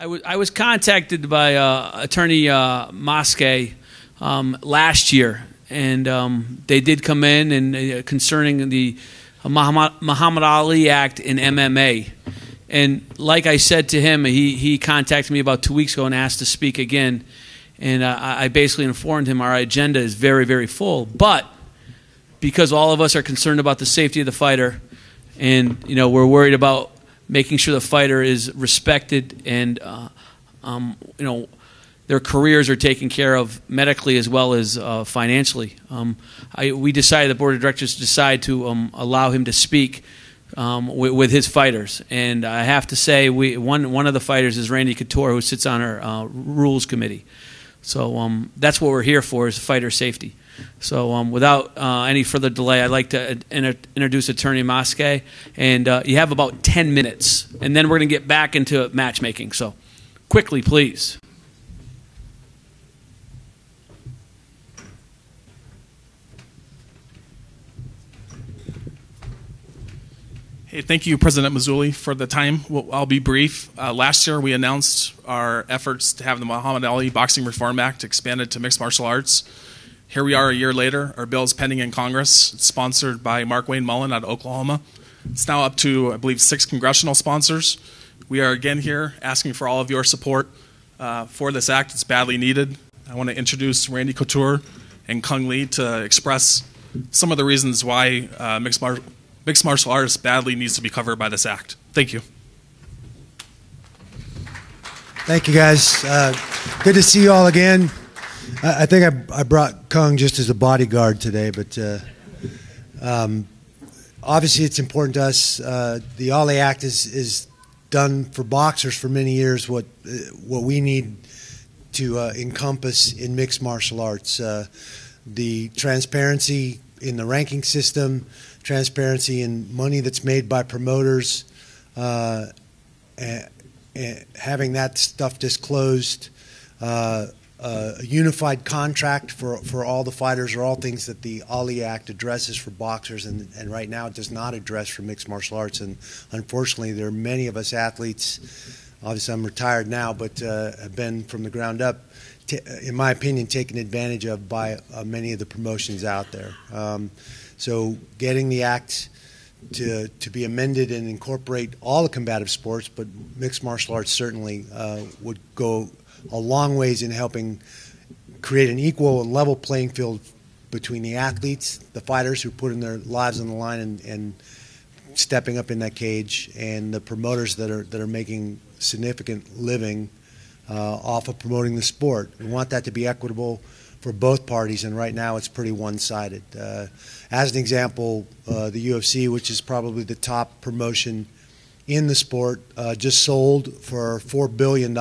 I was contacted by Attorney Mosque last year, and they did come in and concerning the Muhammad Ali Act in MMA. And like I said to him, he contacted me about 2 weeks ago and asked to speak again. And I basically informed him our agenda is very, very full. But because all of us are concerned about the safety of the fighter, and we're worried about making sure the fighter is respected and their careers are taken care of medically as well as financially. We decided, the board of directors decided to allow him to speak with his fighters. And I have to say, one of the fighters is Randy Couture, who sits on our rules committee. So that's what we're here for, is fighter safety. So without any further delay, I'd like to introduce Attorney Mosque. And you have about 10 minutes. And then we're going to get back into matchmaking. So quickly, please. Hey, thank you, President Mazzulli, for the time. I'll be brief. Last year, we announced our efforts to have the Muhammad Ali Boxing Reform Act expanded to mixed martial arts. Here we are a year later. Our bill is pending in Congress. It's sponsored by Mark Wayne Mullen out of Oklahoma. It's now up to, I believe, 6 congressional sponsors. We are again here asking for all of your support for this act. It's badly needed. I want to introduce Randy Couture and Cung Lee to express some of the reasons why mixed martial arts badly needs to be covered by this act. Thank you. Thank you, guys. Good to see you all again. I think I brought Cung just as a bodyguard today, but obviously it's important to us. The Ali Act is done for boxers for many years what we need to encompass in mixed martial arts. The transparency in the ranking system, transparency in money that's made by promoters, and having that stuff disclosed, a unified contract for all the fighters are all things that the Ali Act addresses for boxers, and right now it does not address for mixed martial arts. And unfortunately, there are many of us athletes, obviously I'm retired now, but have been from the ground up, in my opinion, taken advantage of by many of the promotions out there. So getting the act to be amended and incorporate all the combative sports, but mixed martial arts certainly would go a long ways in helping create an equal and level playing field between the athletes, the fighters who put in their lives on the line and stepping up in that cage, and the promoters that are making significant living off of promoting the sport. We want that to be equitable for both parties, and right now it's pretty one-sided. As an example, the UFC, which is probably the top promotion in the sport, just sold for $4 billion.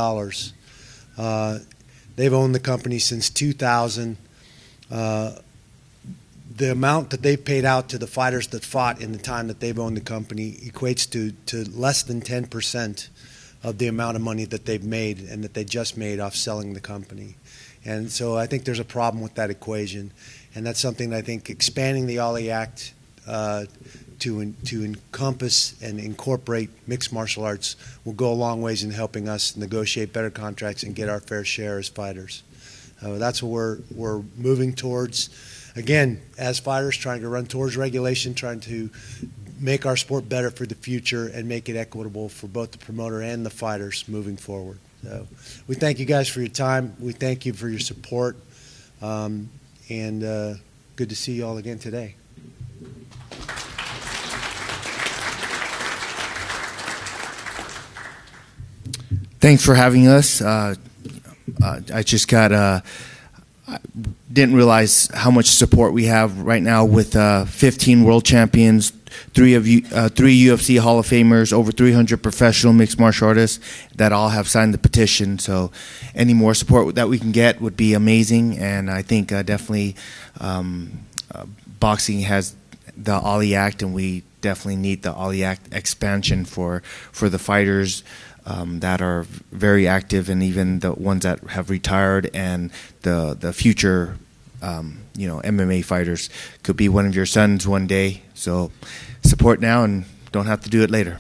They've owned the company since 2000. The amount that they've paid out to the fighters that fought in the time that they've owned the company equates to less than 10% of the amount of money that they've made and that they just made off selling the company. And so I think there's a problem with that equation. And that's something that I think expanding the Ali Act to encompass and incorporate mixed martial arts will go a long ways in helping us negotiate better contracts and get our fair share as fighters. That's what we're moving towards. Again, as fighters, trying to run towards regulation, trying to make our sport better for the future and make it equitable for both the promoter and the fighters moving forward. So we thank you guys for your time. We thank you for your support. And good to see you all again today. Thanks for having us. I just didn't realize how much support we have right now with 15 world champions, three UFC Hall of Famers, over 300 professional mixed martial artists that all have signed the petition. So any more support that we can get would be amazing. And I think definitely boxing has the Ali Act, and we definitely need the Ali Act expansion for the fighters that are very active, and even the ones that have retired, and the future MMA fighters could be one of your sons one day. So support now and don't have to do it later.